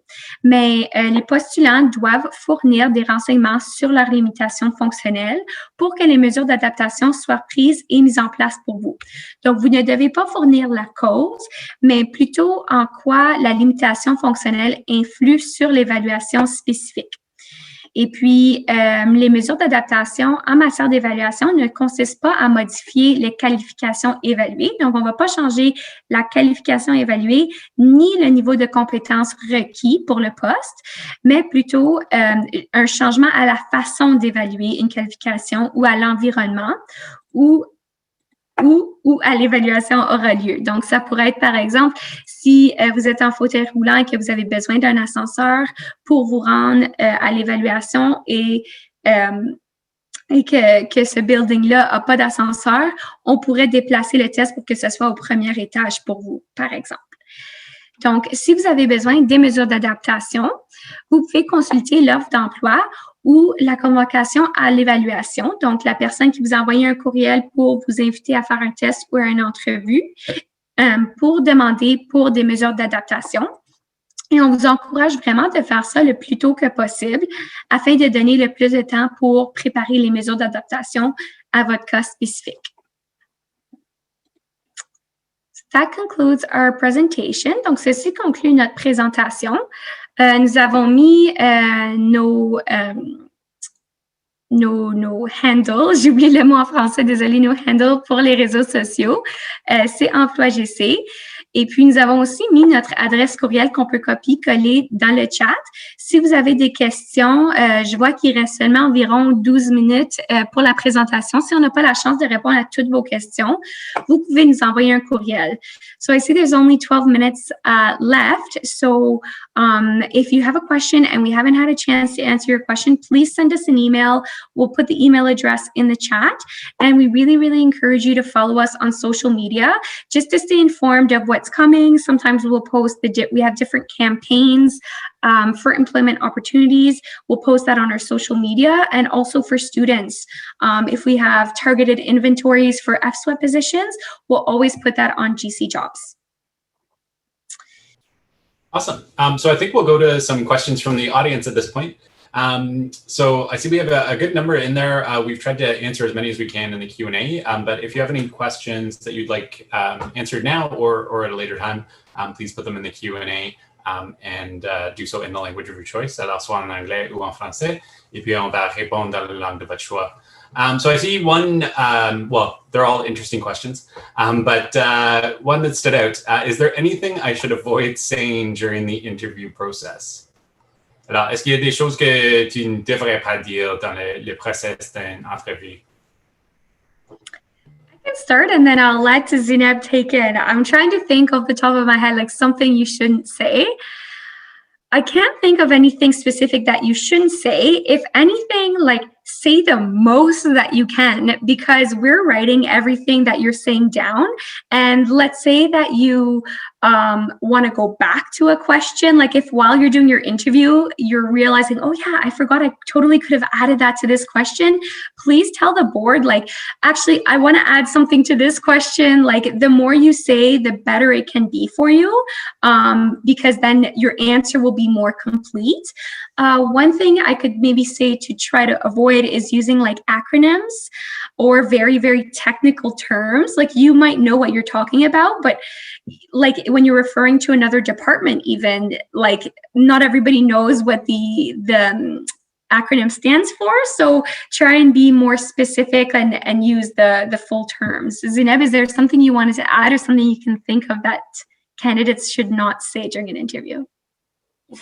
Mais les postulants doivent fournir des renseignements sur leurs limitations fonctionnelles pour que les mesures d'adaptation soient prises et mises en place pour vous. Donc, vous ne devez pas fournir la cause, mais plutôt en quoi la limitation fonctionnelle influe sur l'évaluation spécifique. Et puis, les mesures d'adaptation en matière d'évaluation ne consistent pas à modifier les qualifications évaluées. Donc, on ne va pas changer la qualification évaluée ni le niveau de compétences requis pour le poste, mais plutôt un changement à la façon d'évaluer une qualification ou à l'environnement ou à l'évaluation aura lieu. Donc, ça pourrait être, par exemple, si vous êtes en fauteuil roulant et que vous avez besoin d'un ascenseur pour vous rendre à l'évaluation et que ce building-là n'a pas d'ascenseur, on pourrait déplacer le test pour que ce soit au premier étage pour vous, par exemple. Donc, si vous avez besoin des mesures d'adaptation, vous pouvez consulter l'offre d'emploi ou la convocation à l'évaluation. Donc, la personne qui vous a envoyé un courriel pour vous inviter à faire un test ou une entrevue pour demander pour des mesures d'adaptation. Et on vous encourage vraiment de faire ça le plus tôt que possible afin de donner le plus de temps pour préparer les mesures d'adaptation à votre cas spécifique. That concludes our presentation. Donc, ceci conclut notre présentation. Nous avons mis nos handles, j'ai oublié le mot en français, désolé, nos handles pour les réseaux sociaux. C'est Emploi GC. Et puis, nous avons aussi mis notre adresse courriel qu'on peut copier-coller dans le chat. Si vous avez des questions, je vois qu'il reste seulement environ 12 minutes pour la présentation. Si on n'a pas la chance de répondre à toutes vos questions, vous pouvez nous envoyer un courriel. So I see there's only 12 minutes left. So if you have a question and we haven't had a chance to answer your question, please send us an email. We'll put the email address in the chat. And we really, really encourage you to follow us on social media just to stay informed of what's coming. Sometimes we'll post we have different campaigns for employment opportunities. We'll post that on our social media, and also for students. If we have targeted inventories for FSWEP positions, we'll always put that on GC Jobs. Awesome. So I think we'll go to some questions from the audience at this point. So I see we have a good number in there. We've tried to answer as many as we can in the Q&A, but if you have any questions that you'd like answered now or at a later time, please put them in the Q&A and do so in the language of your choice, alors soit en anglais ou en français, et puis on va répondre dans la langue de votre choix. So I see one, well, they're all interesting questions, but one that stood out. Is there anything I should avoid saying during the interview process? Alors, est-ce qu'il y a des choses que tu ne devrais pas dire dans le process d'une entrevue? I can start and then I'll let Zineb take it. I'm trying to think off the top of my head, like something you shouldn't say. I can't think of anything specific that you shouldn't say. If anything, like say the most that you can, because we're writing everything that you're saying down. And let's say that you want to go back to a question, like if while you're doing your interview, you're realizing, oh yeah, I forgot, I totally could have added that to this question. Please tell the board, like, actually, I want to add something to this question. Like the more you say, the better it can be for you, because then your answer will be more complete. One thing I could maybe say to try to avoid is using like acronyms or very, very technical terms. Like you might know what you're talking about, but like when you're referring to another department, even like not everybody knows what the acronym stands for. So try and be more specific and use the full terms. Zineb, is there something you wanted to add or something you can think of that candidates should not say during an interview?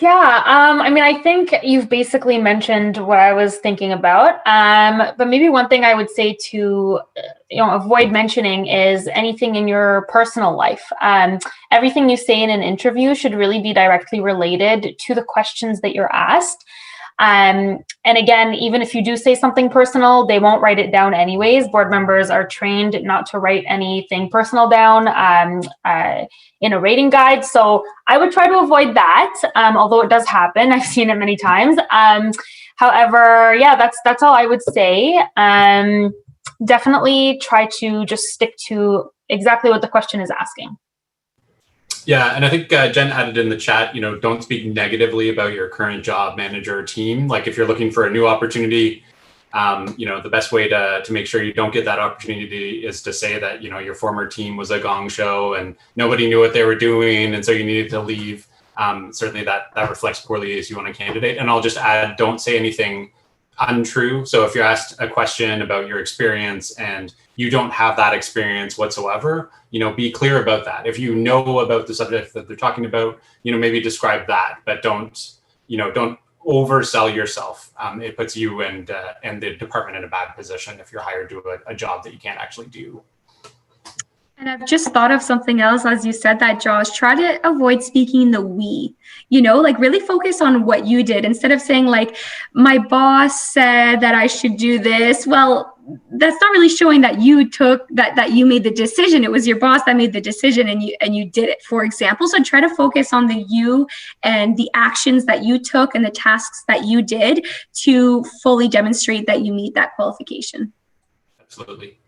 Yeah, I mean, I think you've basically mentioned what I was thinking about. But maybe one thing I would say to, avoid mentioning is anything in your personal life. Everything you say in an interview should really be directly related to the questions that you're asked. And again, even if you do say something personal, they won't write it down anyways. Board members are trained not to write anything personal down in a rating guide. So I would try to avoid that, although it does happen. I've seen it many times. However, yeah, that's all I would say. Definitely try to just stick to exactly what the question is asking. Yeah, and I think Jen added in the chat, don't speak negatively about your current job, manager, or team. Like if you're looking for a new opportunity, the best way to make sure you don't get that opportunity is to say that, your former team was a gong show and nobody knew what they were doing. And so you needed to leave. Certainly that reflects poorly as you want a candidate. And I'll just add, don't say anything untrue. So if you're asked a question about your experience and you don't have that experience whatsoever, be clear about that. If you know about the subject that they're talking about, maybe describe that, but don't oversell yourself. It puts you and the department in a bad position if you're hired to a job that you can't actually do. And I've just thought of something else as you said that, Josh. Try to avoid speaking the we, like really focus on what you did instead of saying like, my boss said that I should do this. Well, that's not really showing that you took that you made the decision. It was your boss that made the decision and you did it, for example. So try to focus on the you and the actions that you took and the tasks that you did to fully demonstrate that you meet that qualification. Absolutely.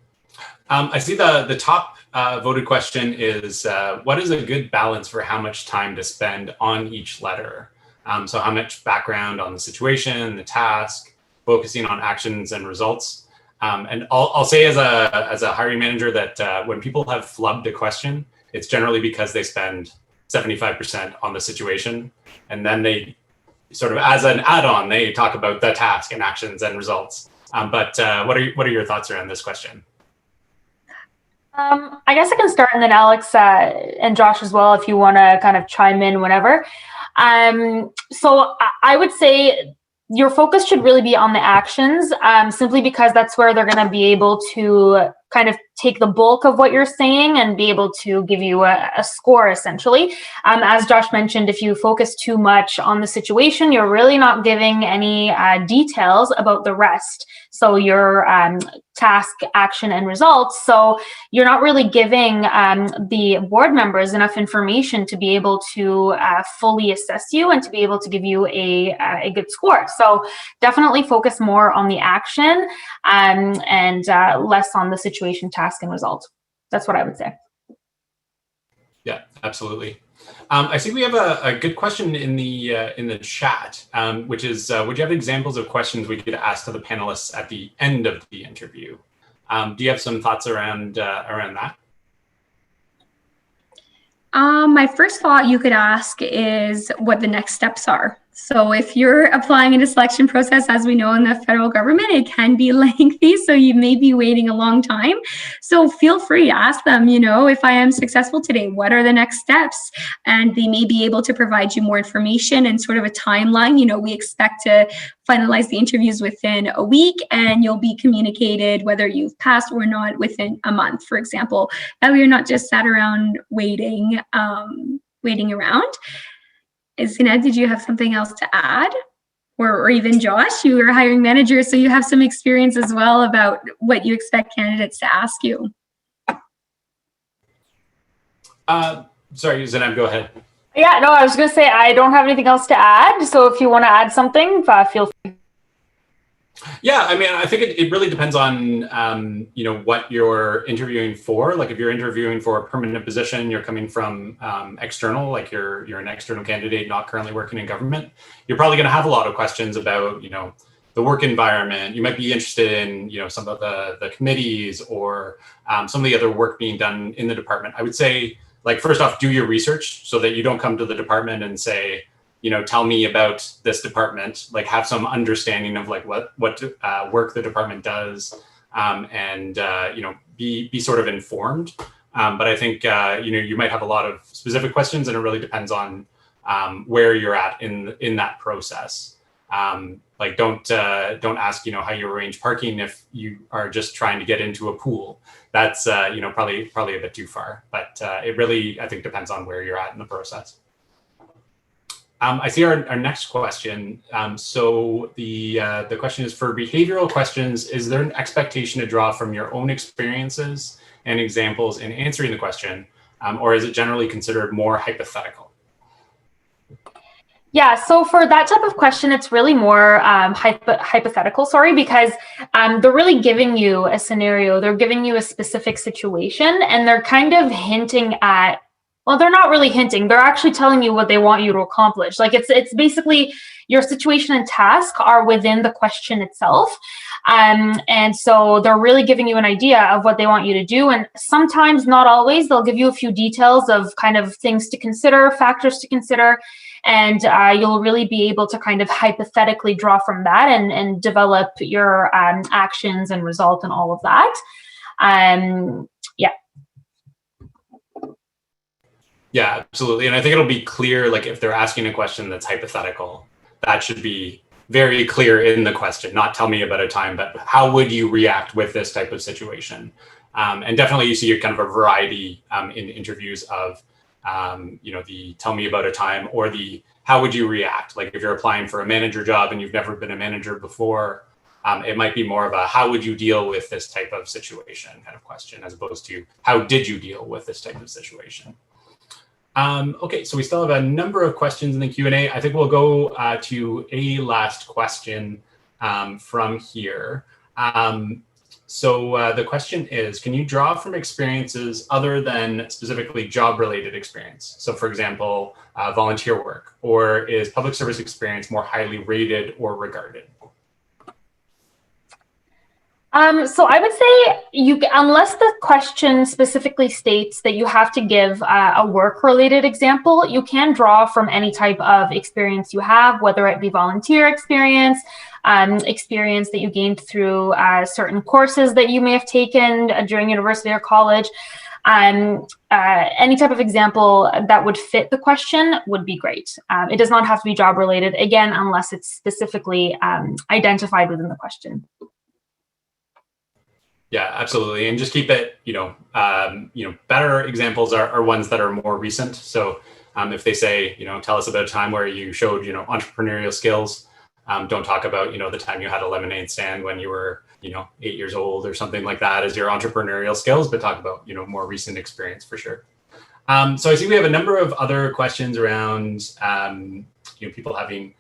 I see the top voted question is, what is a good balance for how much time to spend on each letter? So how much background on the situation, the task, focusing on actions and results. And I'll say as a hiring manager that when people have flubbed a question, it's generally because they spend 75% on the situation. And then they sort of, as an add-on, they talk about the task and actions and results. But what are your thoughts around this question? I guess I can start, and then Alex and Josh as well, if you want to kind of chime in whenever. So I would say your focus should really be on the actions, simply because that's where they're going to be able to kind of take the bulk of what you're saying and be able to give you a score, essentially. As Josh mentioned, if you focus too much on the situation, you're really not giving any details about the rest. So your task, action, and results. So you're not really giving the board members enough information to be able to fully assess you and to be able to give you a good score. So definitely focus more on the action and less on the situation, task, and result. That's what I would say. Yeah, absolutely. I see we have a good question in the chat, which is, would you have examples of questions we could ask to the panelists at the end of the interview? Do you have some thoughts around that? My first thought you could ask is what the next steps are. So if you're applying in a selection process, as we know in the federal government, it can be lengthy. So you may be waiting a long time. So feel free, ask them, if I am successful today, what are the next steps? And they may be able to provide you more information and sort of a timeline. We expect to finalize the interviews within a week, and you'll be communicated whether you've passed or not within a month, for example. That way you're not just sat around waiting around. Zina, did you have something else to add? Or even Josh, you were a hiring manager, so you have some experience as well about what you expect candidates to ask you. Sorry, Zina, go ahead. Yeah, no, I was going to say I don't have anything else to add. So if you want to add something, feel free. Yeah, I mean, I think it really depends on, what you're interviewing for. Like if you're interviewing for a permanent position, you're coming from external, like you're an external candidate, not currently working in government. You're probably going to have a lot of questions about, the work environment. You might be interested in, some of the committees or some of the other work being done in the department. I would say, like, first off, do your research so that you don't come to the department and say, tell me about this department, like have some understanding of like what work the department does, and be sort of informed. But I think you might have a lot of specific questions, and it really depends on where you're at in that process. Like don't ask, how you arrange parking if you are just trying to get into a pool. That's, probably a bit too far, but it really, I think, depends on where you're at in the process. I see our next question. So the question is, for behavioral questions, is there an expectation to draw from your own experiences and examples in answering the question, or is it generally considered more hypothetical? Yeah, so for that type of question, it's really more hypothetical, because they're really giving you a scenario, they're giving you a specific situation, and they're kind of hinting at, well, they're not really hinting, they're actually telling you what they want you to accomplish. Like it's basically your situation and task are within the question itself. And so they're really giving you an idea of what they want you to do. And sometimes, not always, they'll give you a few details of kind of things to consider, factors to consider. And you'll really be able to kind of hypothetically draw from that and develop your actions and result and all of that. Yeah. Yeah, absolutely. And I think it'll be clear, like if they're asking a question that's hypothetical, that should be very clear in the question, not tell me about a time, but how would you react with this type of situation? And definitely you see kind of a variety in interviews of, the tell me about a time or the how would you react? Like if you're applying for a manager job and you've never been a manager before, it might be more of a how would you deal with this type of situation kind of question, as opposed to how did you deal with this type of situation? Okay, so we still have a number of questions in the Q&A. I think we'll go to a last question from here. So the question is, can you draw from experiences other than specifically job-related experience? So for example, volunteer work, or is public service experience more highly rated or regarded? So I would say unless the question specifically states that you have to give a work-related example, you can draw from any type of experience you have, whether it be volunteer experience, experience that you gained through certain courses that you may have taken during university or college. Any type of example that would fit the question would be great. It does not have to be job-related, again, unless it's specifically identified within the question. Yeah, absolutely. And just keep it, better examples are ones that are more recent. So if they say, tell us about a time where you showed, entrepreneurial skills, don't talk about, the time you had a lemonade stand when you were, 8 years old or something like that as your entrepreneurial skills, but talk about, more recent experience for sure. So I see we have a number of other questions around, people having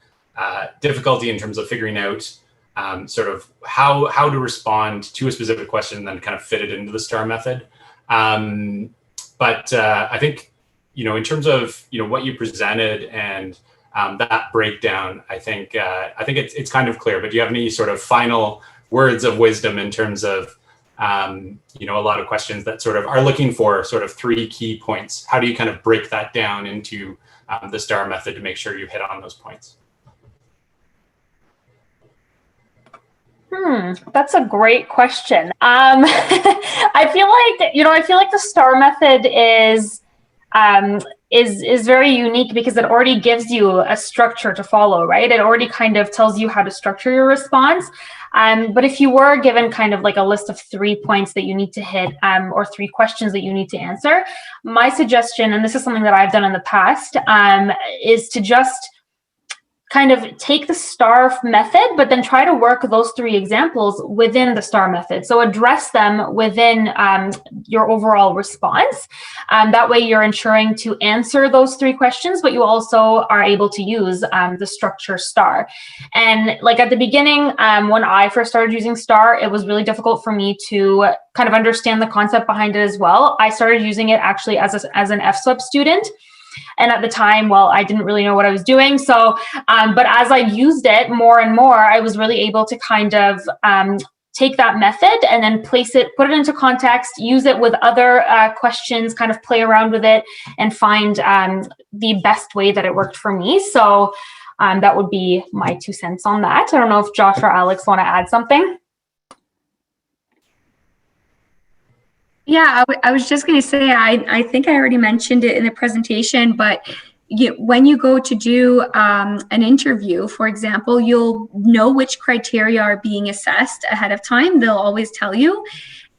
difficulty in terms of figuring out sort of how to respond to a specific question and then kind of fit it into the STAR method. But I think, in terms of, what you presented and that breakdown, I think it's kind of clear, but do you have any sort of final words of wisdom in terms of, a lot of questions that sort of are looking for sort of 3 key points? How do you kind of break that down into the STAR method to make sure you hit on those points? That's a great question. I feel like the STAR method is very unique because it already gives you a structure to follow, right? It already kind of tells you how to structure your response. But if you were given kind of like a list of 3 points that you need to hit, or 3 questions that you need to answer, my suggestion, and this is something that I've done in the past, is to just kind of take the STAR method, but then try to work those 3 examples within the STAR method. So address them within your overall response. That way you're ensuring to answer those 3 questions, but you also are able to use the structure STAR. And like at the beginning, when I first started using STAR, it was really difficult for me to kind of understand the concept behind it as well. I started using it actually as an FSWEP student. And at the time, well, I didn't really know what I was doing. So, but as I used it more and more, I was really able to kind of take that method and then put it into context, use it with other questions, kind of play around with it and find the best way that it worked for me. So that would be my 2 cents on that. I don't know if Josh or Alex want to add something. Yeah, I was just going to say, I think I already mentioned it in the presentation, but when you go to do an interview, for example, you'll know which criteria are being assessed ahead of time. They'll always tell you,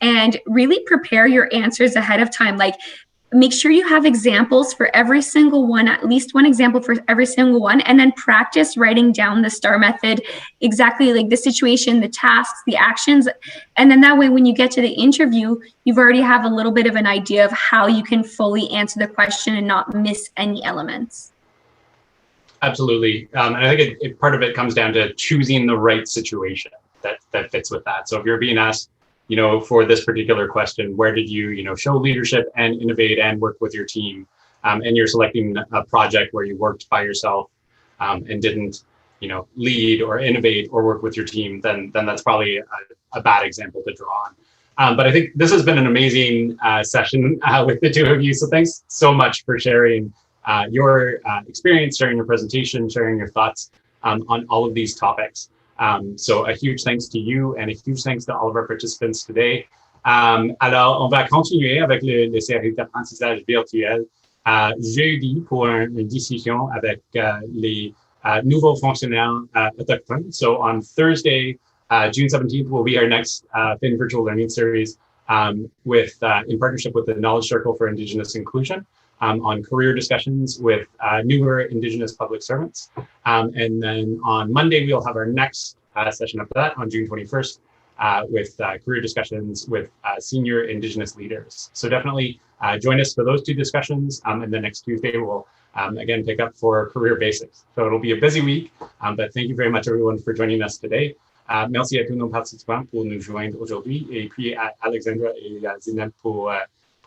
and really prepare your answers ahead of time. Like, make sure you have examples for every single one, at least one example for every single one, and then practice writing down the STAR method, exactly like the situation, the tasks, the actions. And then that way, when you get to the interview, you've already have a little bit of an idea of how you can fully answer the question and not miss any elements. Absolutely. And I think part of it comes down to choosing the right situation that fits with that. So if you're being asked, for this particular question, where did you, show leadership and innovate and work with your team, and you're selecting a project where you worked by yourself and didn't, lead or innovate or work with your team, then that's probably a bad example to draw on. But I think this has been an amazing session with the two of you. So thanks so much for sharing your experience, sharing your presentation, sharing your thoughts on all of these topics. So a huge thanks to you and a huge thanks to all of our participants today. Alors, on va continuer avec le série d'apprentissage virtuel jeudi pour une discussion avec les nouveaux fonctionnaires autochtones. So on Thursday, June 17th, will be our next Fin Virtual Learning Series with in partnership with the Knowledge Circle for Indigenous Inclusion. On career discussions with newer Indigenous public servants. And then on Monday, we'll have our next session after that on June 21st with career discussions with senior Indigenous leaders. So definitely join us for those two discussions. And then next Tuesday, we'll again pick up for career basics. So it'll be a busy week, but thank you very much everyone for joining us today. Merci à tous nos participants pour nous joindre aujourd'hui et puis à Alexandra et Zineb pour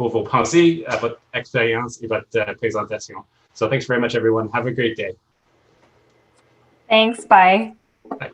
vos pensées, votre expérience et votre présentation. So thanks very much, everyone. Have a great day. Thanks. Bye. Bye.